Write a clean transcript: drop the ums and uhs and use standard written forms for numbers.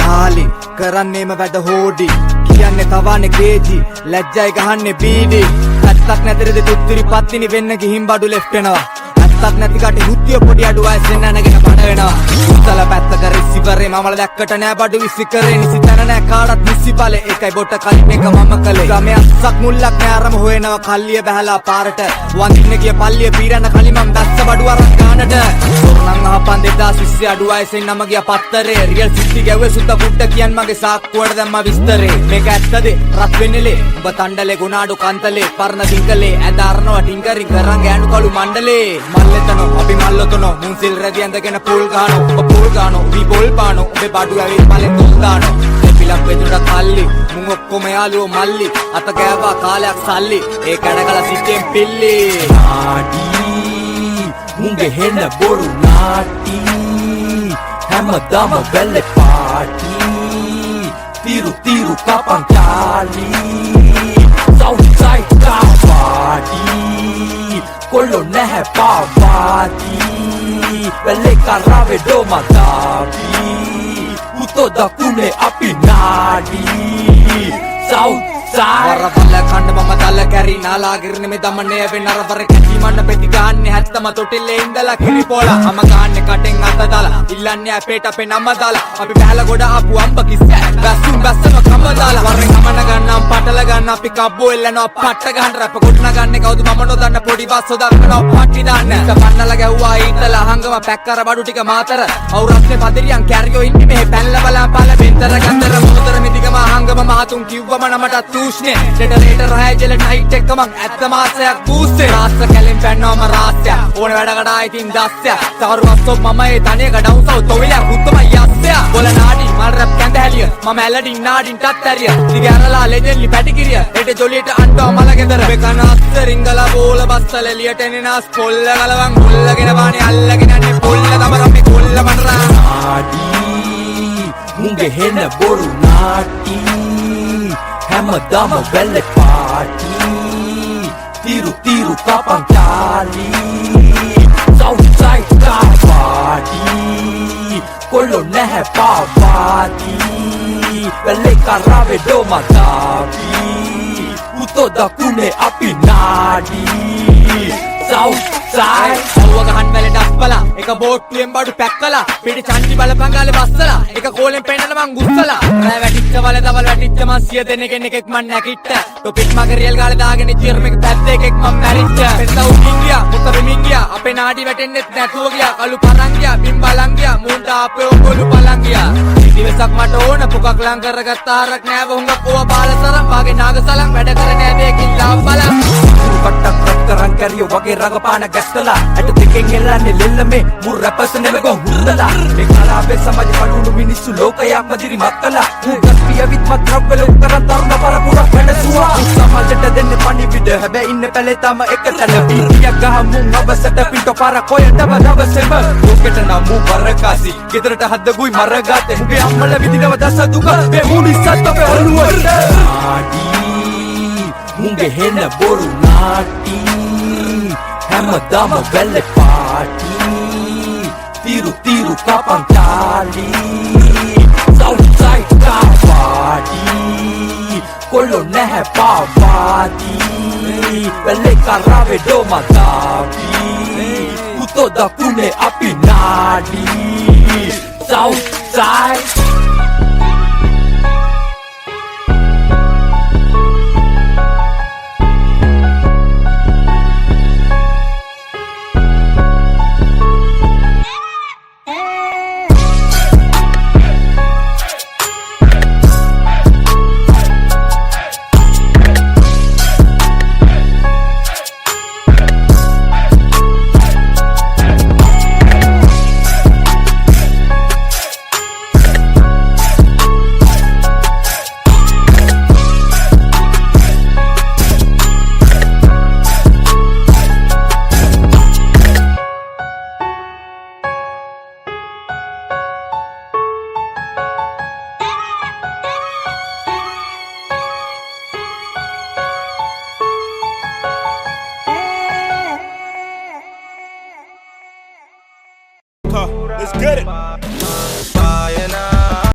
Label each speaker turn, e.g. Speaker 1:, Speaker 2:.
Speaker 1: කාලේ කරන්නේම වැඩ හෝඩි කියන්නේ තවන්නේ කේජි ලැජ්ජයි ගහන්නේ බීඩි ඇත්තක් නැතරද තුත්තිරි පත්තිනි වෙන්න ගිහින් බඩු ලෙෆ්ට් වෙනවා ඇත්තක් නැති කට හුත්තිය පොඩි අඩු වයසෙන් නැනගෙන බඩ වෙනවා උත්තල පැත්තක රිසිවරේ මමල දැක්කට නෑ බඩු විසි කරේ නිසි තැන නෑ කාටත් නිසි බලේ ඒකයි බොට කලින් එක මම කලේ ගමේ අස්සක් මුල්ලක් නෑ අරම හොයනවා කල්ලිය බහැලා පාරට වඳින්න ගිය පල්ලිය පීරන කලින් මම බැස්ස බඩු අරන් ගානට සොරණන් අහපන් 2020 අඩු වයසෙන් නම ගියා පත්තරේ රියල් සිටි ගැව්වේ සුද්ද පුට්ට කියන් මගේ සාක්කුවට දැම්ම විස්තරේ මේක ඇත්තද රත් වෙන්නේලේ ඔබ තණ්ඩලේ ගුණාඩු කන්තලේ පරණ දිංකලේ ඇද අරනවා ටින්කරි කරන් ගෑනු කළු මණ්ඩලේ මල්ලෙතනෝ අපි මල්ලොතනෝ මුන් සිල් රැදි ඇඳගෙන පොල් ගානෝ ඔබ පොල් ගානෝ වී බොල් පානෝ ඔබේ බඩු ඇවිත් මලෙන් තොල් දානෝ දෙපිලක් වෙදුරට කල්ලි මුන් ඔක්කොම යාළුවෝ මල්ලි අත ගෑවා කාලයක් සල්ලි ඒ කඩකල සිටෙන් පිල්ලි නාඩි මුන්ගේ හෙන්න බොරු නාටි හැමදාම බැල්ලේ party tiru kapan kali Southside kawadi Kolo nahe pavadi Vele karave do matavi Uto da kune api nadi Southside වරවල කණ්ඩ මම දල කැරි නාලා ගිරණ මේ දමනේ වෙන නරවර කැටි මන්න පෙති ගාන්නේ හැත්තම තොටිල්ලේ ඉඳලා කිරි පොලා මම ගාන්නේ කටෙන් අත දාලා ඉල්ලන්නේ අපේට අපේ නම දාලා අපි බහැලා ගොඩ ආපු අම්බ කිස්ස බැස්සුම් බැස්සම කම දාලා වරෙන් ගමන ගන්නම් පටල ගන්න අපි කබ්බෝ එල්ලනවා පට්ට ගන්න රැප ගොඩන ගන්නේ කවුද මම නොදන්න පොඩි බස්සෝ දක්නවා පට්ටි දාන්න පන්නලා ගැව්වා ඊතලා හංගම පැක් කර බඩු ටික මාතර අවුරස්නේ පදිරියන් කැරියෝ ඉන්නේ මේ පැනලා බලා පාල බෙන්තර ගන්දර මොහතර මිදිගම හංගම මහතුන් කිව්වම නමට තූෂ්නේ ඩෙටරේටර් රහයජල නයිට් එක මං ඇත්ත මාසයක් බූස්සේ රාස්ස කැලෙන් පැන්නවම රාස්ය ඕන වැඩකට ආයිතින් දස්සය තවරු වස්සොත් මම ඒ තනියක ඩවුන් සවුත් තොවිලක් උත්තමයි යස්සය බොල නාඩි මල් රැප් කැඳ හැලිය මම ඇලඩින් නාඩින්ටත් ඇරිය දිග ඇරලා ලෙජෙන්ලි පැටිකිරිය හෙට ජොලියට අන්ටව මල ගෙදර බෙකන අස්ස රිංගලා බෝල බස්සල එලියට එනනාස් පොල්ල ගලවන් මුල්ලගෙන වානේ අල්ලගෙන යන්නේ පොල්ල තමර මේ කොල්ල මනරා නාඩි මුන්ගේ හෙන්න බොරු නාටි හැමදාම බැල්ලේ party tiru kapan kali Southside kawadi Kolo nahe pavadi Vele karave do matavi Uto da kune api nadi Southside අවුව ගහන් වැලේ ඩස්පලා එක බෝට්ටුවෙන් බඩු පැක්කලා පිටි චන්ටි බලපංගාලේ බස්සලා එක කෝලෙන් පෙන්නලා මං ගුස්සලා රෑ වැටිච්ච වල දවල් වැටිච්ච මං 100 දෙනෙක්ගෙන් එකෙක් මං නැකිට ටොපික් මගේ රියල් ගාලේ දාගෙන ජිර්ම එක පැත්තේ එකෙක් මං මැරිච්ච පෙන්දා උකින් ගියා මුතර මින් ගියා අපේ නාඩි වැටෙන්නෙත් නැතුව ගියා කළු පරන් ගියා බිම් බලන් ගියා මුන්ට අපේ ඔගොලු බලන් ගියා දිවසක් මට ඕන පුකක් ලං කරගත්ත හරක් නෑව හුඟක් ඕවා බාලසරම් වාගේ නාගසලම් වැඩ කරන්නේ දෙකින් ලාම් බලම් කට්ටක් කරන් කැරියෝ වගේ රඟපාන ගැස්කලා ඇට දෙකෙන් එල්ලන්නේ ලෙල්ලමේ මුර් රැපර්ස් නෙමෙගෝ හුරලා මේ කලාවේ සමාජ පළුණු මිනිස්සු ලෝකයක් මදිරි මක්කලා උගත් පියවිත් මත්‍රවල උතරන් තරුණ පරපුර වැඩසුවා සමාජයට දෙන්නේ පණිවිඩ හැබැයි ඉන්න පැලේ තම එක තැන බීතියක් ගහමු අවසට පිටෝ පාර කොයටම දවසෙම ලෝකෙට නම් මු වරකාසි ගෙදරට හද්දගුයි මරගාතේ මුගේ අම්මල විදිනව දස දුක මේ මුනිස්සත් අපේ ඔළුවට ආඩි මුගේ හෙන්න බොරු නාටි හැමදාම බැල්ලේ party tiru kapan kali Southside kawadi Kolo nahe pavadi Vele karave do matavi Uto da kune api nadi Southside
Speaker 2: Let's get it.